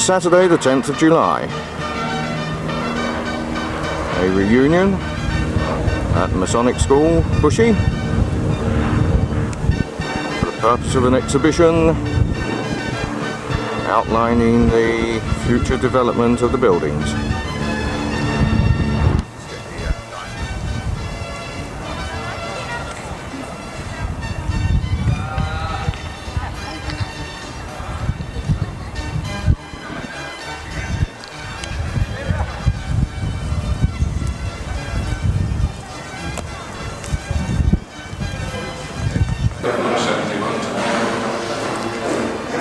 Saturday the 10th of July. A reunion at Masonic School, Bushey, for the purpose of an exhibition outlining the future development of the buildings.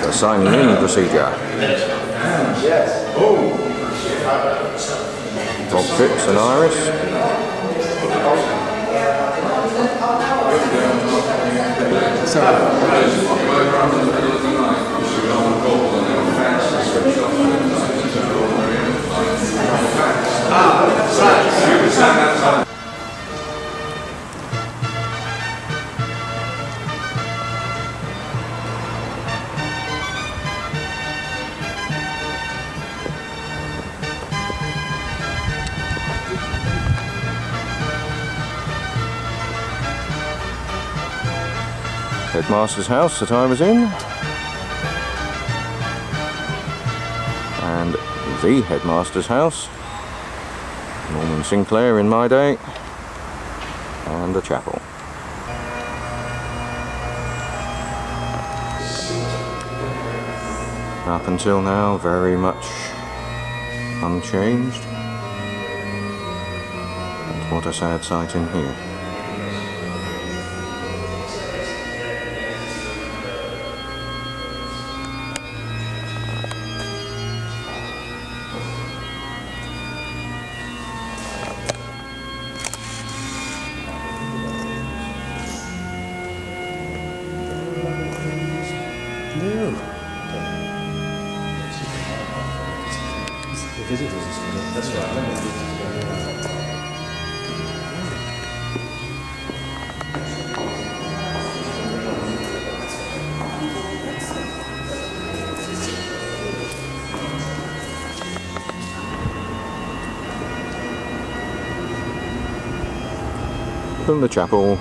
The signing in procedure. Bob Phipps and Iris. Headmaster's house that I was in, and the headmaster's house, Norman Sinclair in my day, and the chapel. Up until now, very much unchanged, and what a sad sight in here. That's right. From the chapel,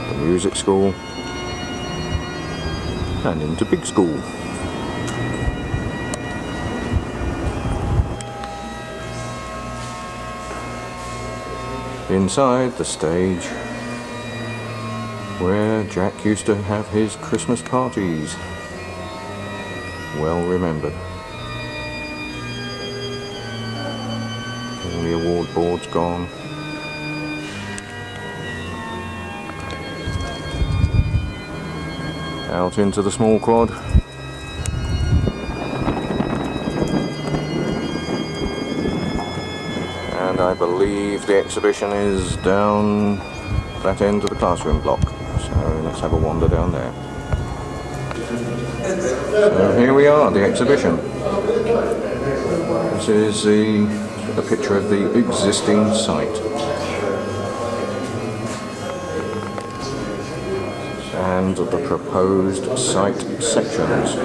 the music school, and into big school. Inside the stage, where Jack used to have his Christmas parties, well remembered. All the award boards gone. Out into the small quad. And I believe the exhibition is down that end of the classroom block. So let's have a wander down there. So here we are, the exhibition. This is a picture of the existing site. And the proposed site sections.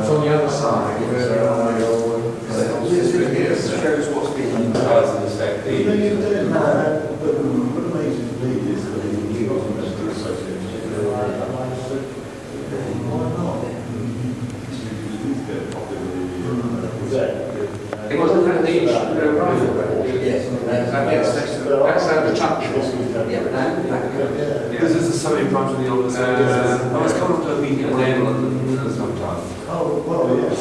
On the other side, shows what's being done in the it wasn't that the that's the touch. This is the Sunday branch of the old. I was coming to a meeting in London sometime. Oh, well, yes.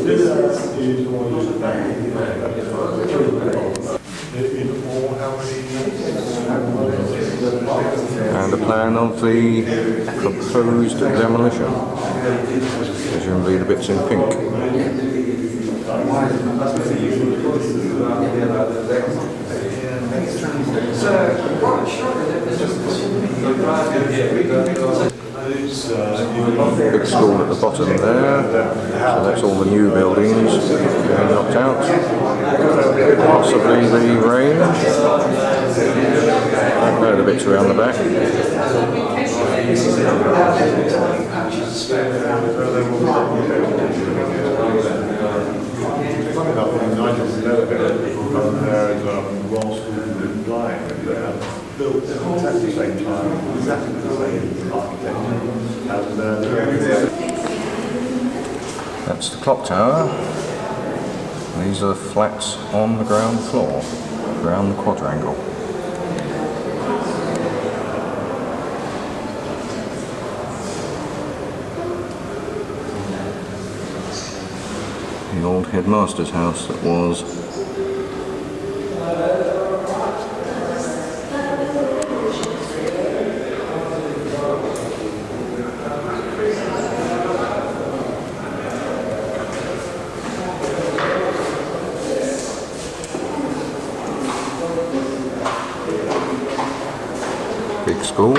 This is the one you in all how many? and a plan of the proposed demolition. Presumably the bits in pink. Big school at the bottom there, so that's all the new buildings being knocked out. Possibly the range. There are the bits around the back. Built at the same time, exactly the same architecture. That's the clock tower. These are flats on the ground floor, around the quadrangle. The old headmaster's house that was. Big school.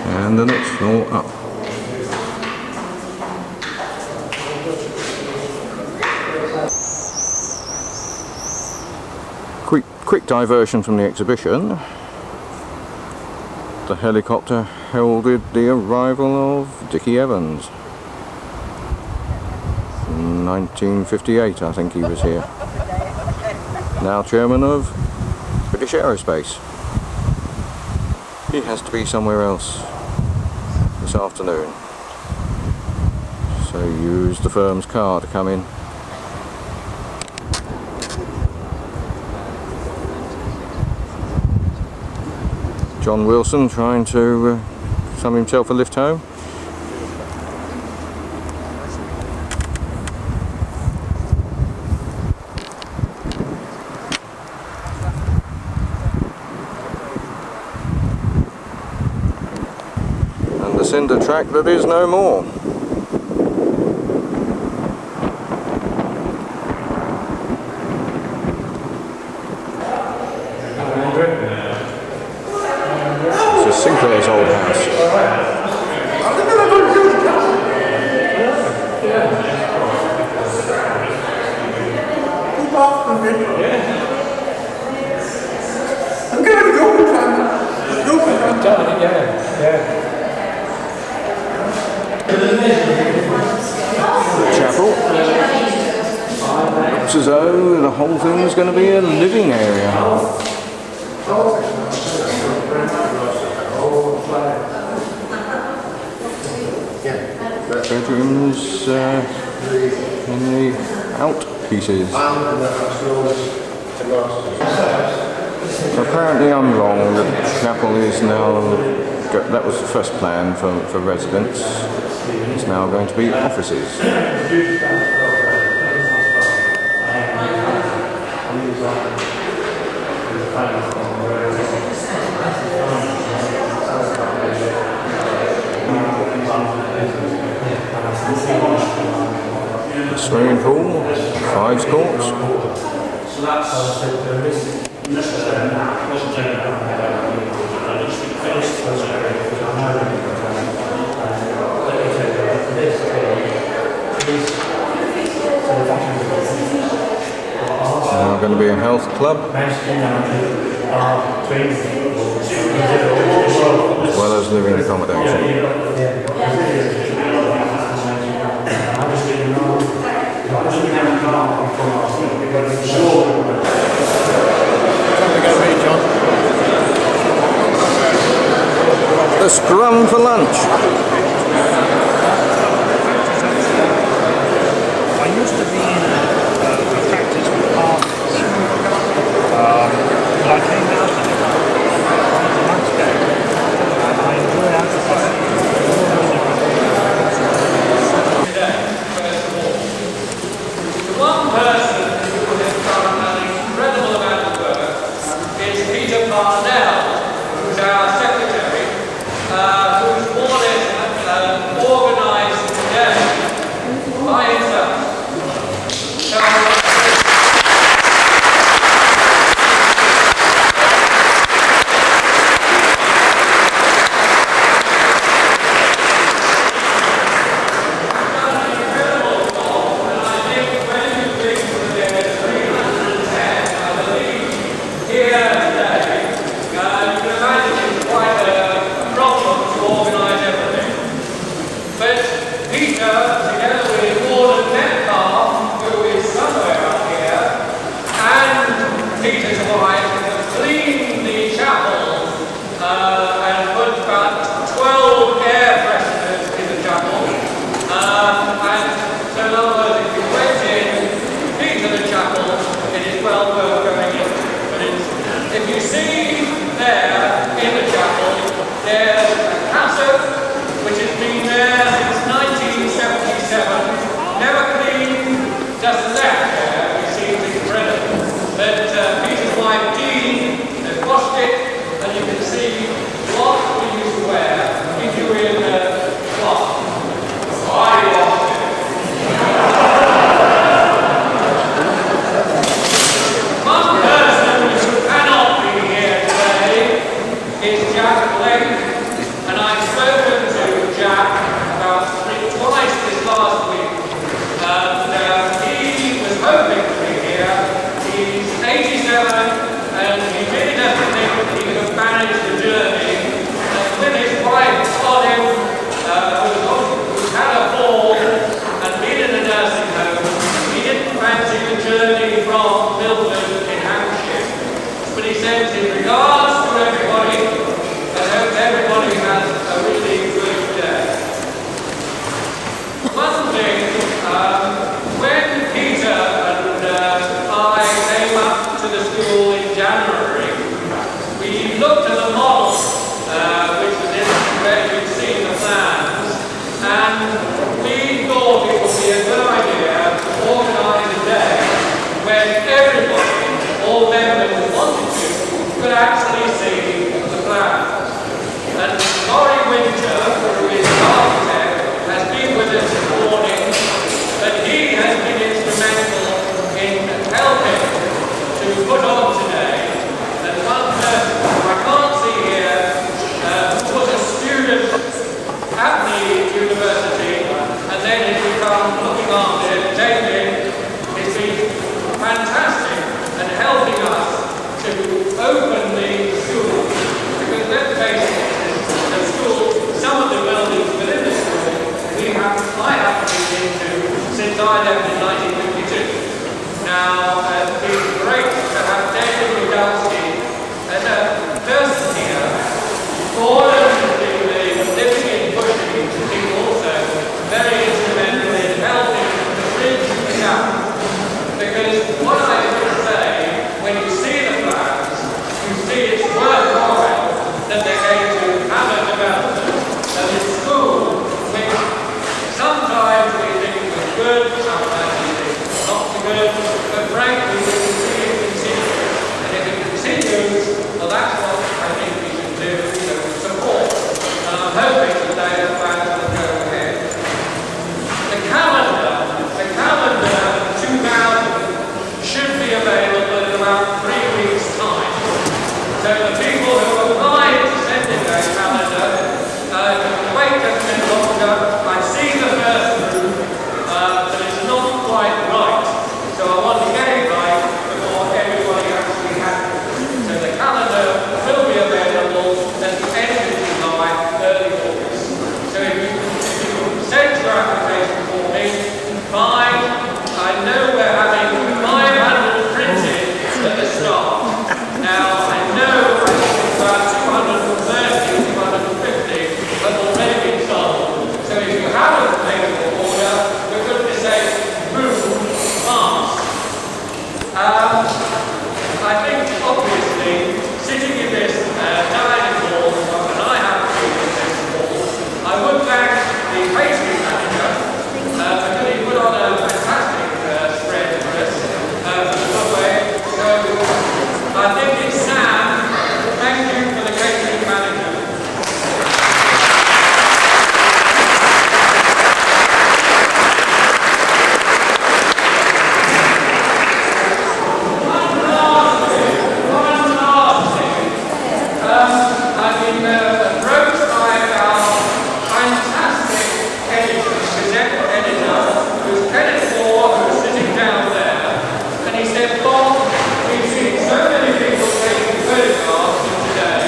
And the next floor up. Quick diversion from the exhibition. The helicopter heralded the arrival of Dickie Evans. 1958, I think he was here. Now chairman of British Aerospace. He has to be somewhere else this afternoon, so he used the firm's car to come in. John Wilson trying to sum himself a lift home. And the cinder track that is no more. Sinclair's old house. Chapel. Looks as though the whole thing is going to be a living area. Bedrooms in the out pieces. Apparently I'm wrong, the chapel is now, that was the first plan for residents, it's now going to be offices. The swimming pool, 5 courts. Now going to be a health club, as well as living accommodation. The scrum for lunch. I used to be in a practice with art. and he really doesn't think that he could manage the journey. And when his wife told him, who's had a fall and been in a nursing home, he didn't fancy the journey from Milford in Hampshire. But he says, in regards to everybody, I hope everybody has a really good day. One thing, when Peter and I came up to the school in January, we looked at the model, which was in where you'd seen the plans, and we thought it would be a good idea to organise a day when everybody, all members who wanted to, could actually see the plans. And Laurie Winter, who is an architect, has been with us this morning, and he has been instrumental in helping to put on today. And one person who I can't see here, who was a student at the university, and then has become looking after it, David, has been fantastic and helping us to open the school. Because let's face it, the school, some of the buildings within the school, I have been into since I left in 1952. Now, it's been great to have David Rudowski as a person here. Gordon has been living in Bushey, he's also very instrumental in helping to bridge the gap. Because what I would say, when you see the plans, you see it's worthwhile that they're going to have a development of this school, which sometimes we think is good, sometimes we think it's not so good, but frankly we can see it continue. And if it continues, well that's what I think we should do to support. And I'm hoping that those plans will go ahead. The calendar 2000 should be available in about 3 weeks' time. So the people who applied to send in their calendar can wait a bit longer. I see the first group, but it's not quite right. So I want to get it right before everybody actually has it. So the calendar will be available at the end of July, early August. So if you send your application for me, fine. I know we're having 500 printed at the start. Now I know about 230, 250 have already been sold. So if you haven't made an order, we're going to say move fast. I think obviously sitting in this dining hall, and I have to be in this hall, I would thank the pastry manager because he put on a fantastic spread for us for the buffet. So I think it's Sam. Thank you for the catering manager. I've been approached by our fantastic editor, who's Kenneth Moore, who's sitting down there, and he said, Bob, we've seen so many people taking photographs today.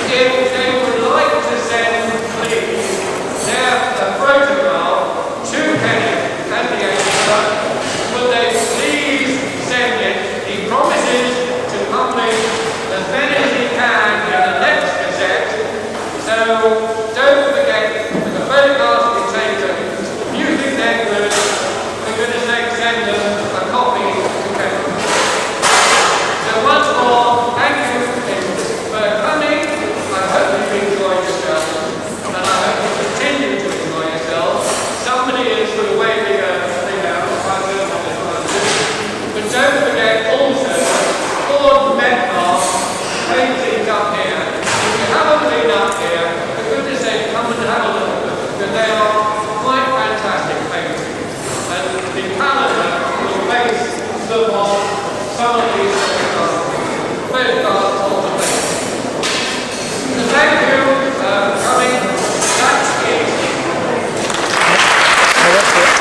If they would like to send, please, their photograph to Kenneth and the editor, would they please send it? He promises to publish as many as he can in the next Gazette. So don't forget that the photographs we taken, if you think they're good, we're going to send them a copy to Kenneth. So once more, thank you for coming. I hope you enjoyed yourself, and I hope you continue to enjoy yourself. Somebody is waving a thing out, I don't know what they're trying to do. But don't forget also, Ford Metcalf paintings up here. If you haven't been up here, for goodness sake, come and have a look at them, because they are quite fantastic paintings. And the calendar will base them on some of these photographs of the paintings. So thank you for coming. That's it. That's it.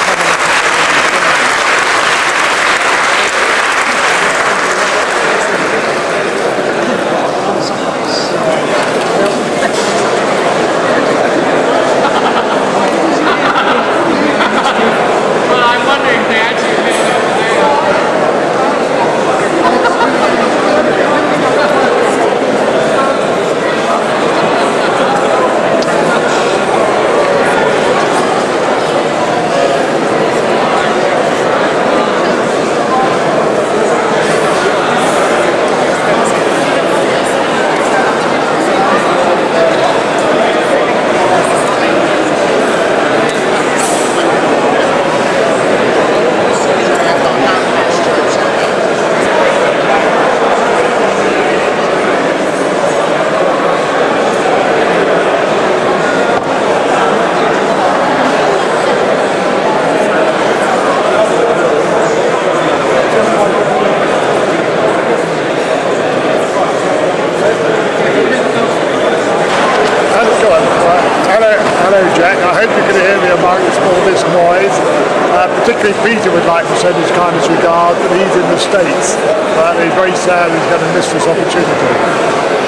Peter would like to send his kindest regards, but he's in the States. But he's very sad he's going to miss this opportunity.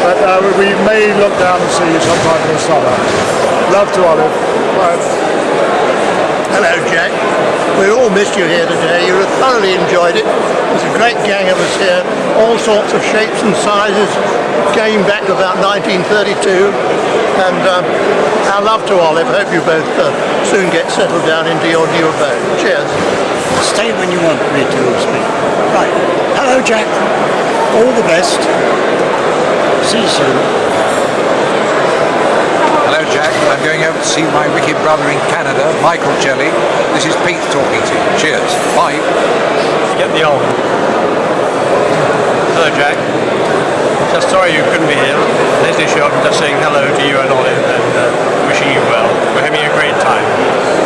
But we may look down and see you sometime in the summer. Love to Olive. Hello, Jack. We all missed you here today. You thoroughly enjoyed it. There's a great gang of us here, all sorts of shapes and sizes, going back to about 1932. And our love to Olive. Hope you both soon get settled down into your new abode. Cheers. Stay when you want me to speak. Right. Hello, Jack. All the best. See you soon. Hello, Jack. I'm going over to see my wicked brother in Canada, Michael Jelly. This is Pete talking to you. Cheers. Bye. Get the old. Hello, Jack. Just sorry you couldn't be here. Leslie showed up just saying hello to you and Olive and wishing you well. We're having a great time.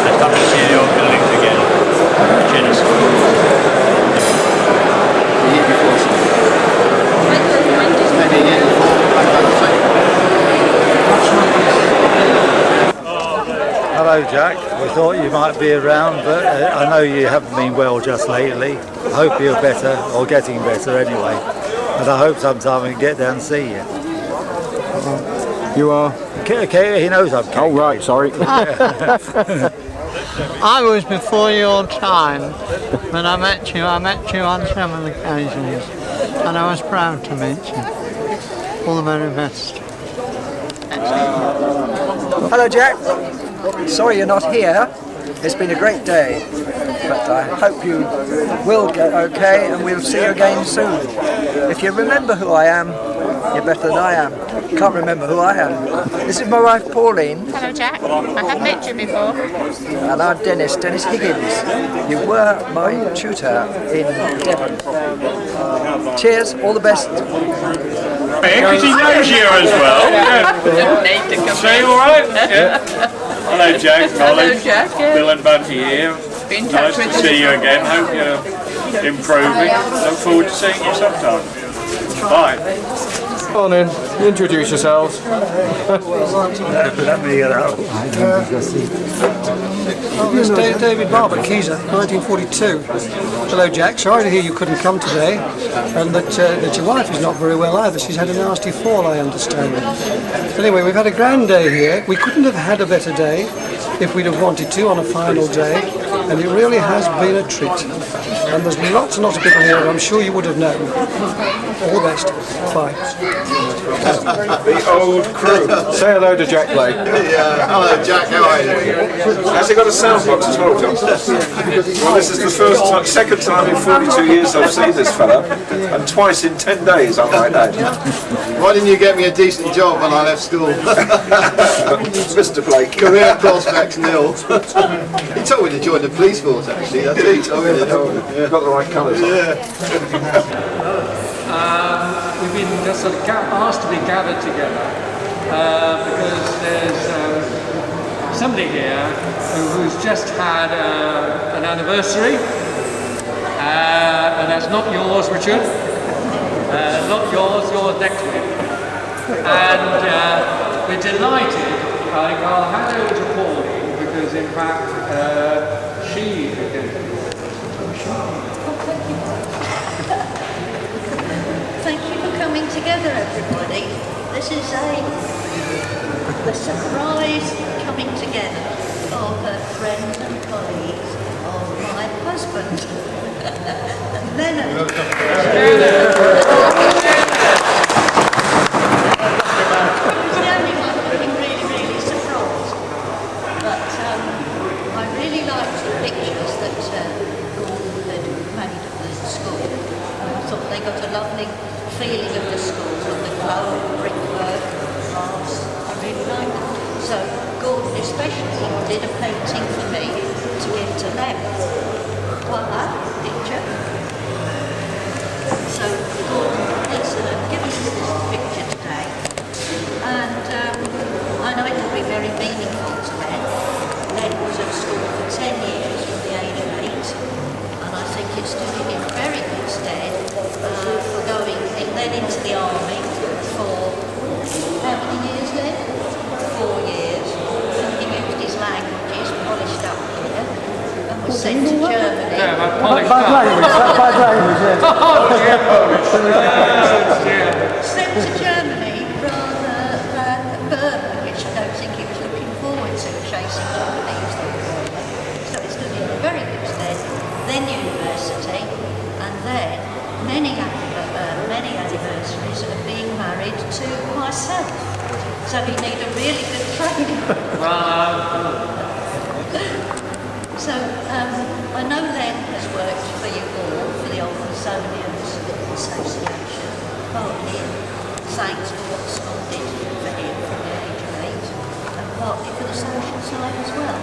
It's lovely to see the old buildings again. Cheers. Hello, Jack. We thought you might be around, but I know you haven't been well just lately. I hope you're better, or getting better anyway. And I hope sometime we can get down and see you. You are? Okay, he knows I'm Oh, right, sorry. I was before your time. When I met you on several occasions. And I was proud to meet you. All the very best. Hello, Jack. Sorry you're not here. It's been a great day, but I hope you will get okay and we'll see you again soon. If you remember who I am, you're better than I am. Can't remember who I am. This is my wife Pauline. Hello, Jack. I have met you before. And I'm Dennis Higgins. You were my tutor in Devon. Cheers, all the best. Because he knows you as well. Don't need to come Say in. all right? Yeah. Hello, Jack. Hello, Jack. Yeah. Bill and Bunty here. Been in touch Nice with to see you again. Hope you're improving. Look forward to seeing you sometime. Bye. Go on in, introduce yourselves. Let me get out. Yes, David Barber, Keezer, 1942. Hello, Jack. Sorry to hear you couldn't come today, and that your wife is not very well either. She's had a nasty fall, I understand. Anyway, we've had a grand day here. We couldn't have had a better day if we'd have wanted to on a final day, and it really has been a treat. And there's lots and lots of people here, and I'm sure you would have known. All the best. Bye. The old crew. Say hello to Jack Blake. Hello, Jack. How are you? Has he got a sound box as well, John? Well, this is the second time in 42 years I've seen this fella, and twice in 10 days, I might add. Why didn't you get me a decent job when I left school? Mr. Blake. Career prospects nil. He told me to join the police force, actually. That's what he told me to do. You've got the right colours on. We've been just sort of asked to be gathered together because there's somebody here who's just had an anniversary, and that's not yours, Richard. Not yours next week. And we're delighted. I'll hand over to Pauline because, in fact, she is going to. Thank you for coming together, everybody. This is a surprise coming together of friends and colleagues of my husband, Leonard. He's the only one looking really surprised. But I really liked the pictures that Gordon had made of the school. I thought they got a lovely feeling of the school, of the glow of brickwork, glass. I really liked it. So Gordon especially did a painting for me to give to Lem. Voila, picture. So Gordon has given us this picture today, and I know it will be very meaningful to Lem. Lem was at school for 10 years from the age of 8, and I think it stood him in very good stead for going then into the army for how many years then? 4 years. He used his languages, polished up here, and was sent to Germany. Yeah, about Bad polished language, that's bad language, yeah. Sent to Germany rather than Burma, which I don't think he was looking forward to, chasing Japanese. So it's stood in very good stead. Then university, and then many anniversaries of being married to myself. So we need a really good training. So I know Len has worked for you all, for the Old Masonians Association, partly thanks for what school did for him from the age of 8, and partly for the social side as well.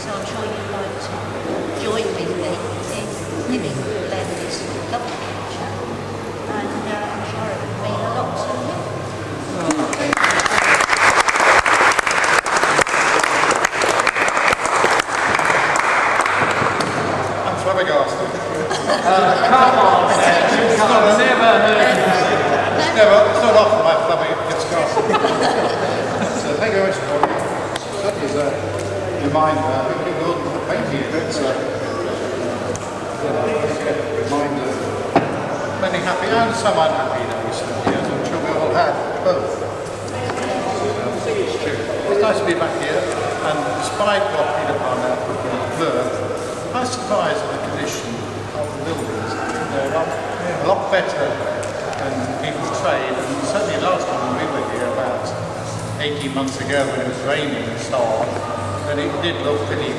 So I'm sure you'd like to join with me in giving Len this lovely picture, and I'm sure it would mean a lot to him. Flabbergasted. Come on, I've never heard you say that. It's not often my flabbergasted. So thank you very much for coming. That was a reminder. I think it will painting it. It's a reminder. Many happy and some unhappy days. Yes, I'm sure we all had both. It's nice to be back here, and despite what Peter Parnell learned, I was surprised at the condition of the buildings. They're a lot better than people trade, and certainly last time we were here about 18 months ago when it was raining and so on, then it did look pretty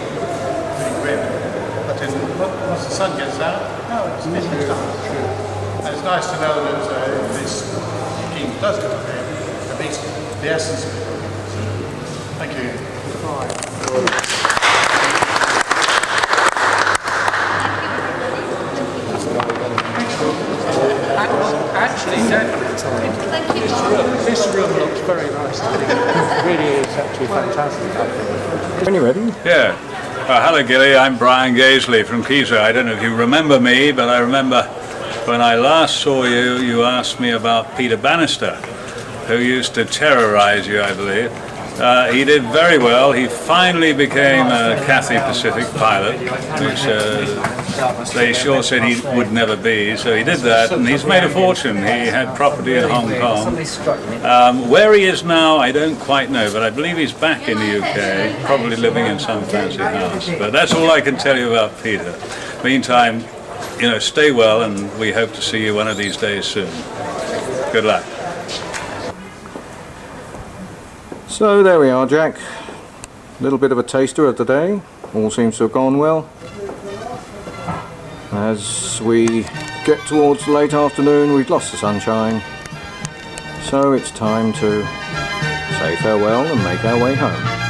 grim. But once the sun gets out, no, it's true. And it's nice to know that if this scheme does go ahead, at least the essence of it. Thank you. Actually, This room looks very nice. It really is actually fantastic. When you ready? Yeah. Hello, Gilly. I'm Brian Gaisley from Keezer. I don't know if you remember me, but I remember when I last saw you, you asked me about Peter Bannister, who used to terrorize you, I believe. He did very well. He finally became a Cathay Pacific pilot, which they sure said he would never be. So he did that, and he's made a fortune. He had property in Hong Kong. Where he is now, I don't quite know, but I believe he's back in the UK, probably living in some fancy house. But that's all I can tell you about Peter. Meantime, you know, stay well, and we hope to see you one of these days soon. Good luck. So there we are, Jack. A little bit of a taster of the day. All seems to have gone well. As we get towards the late afternoon, we've lost the sunshine. So it's time to say farewell and make our way home.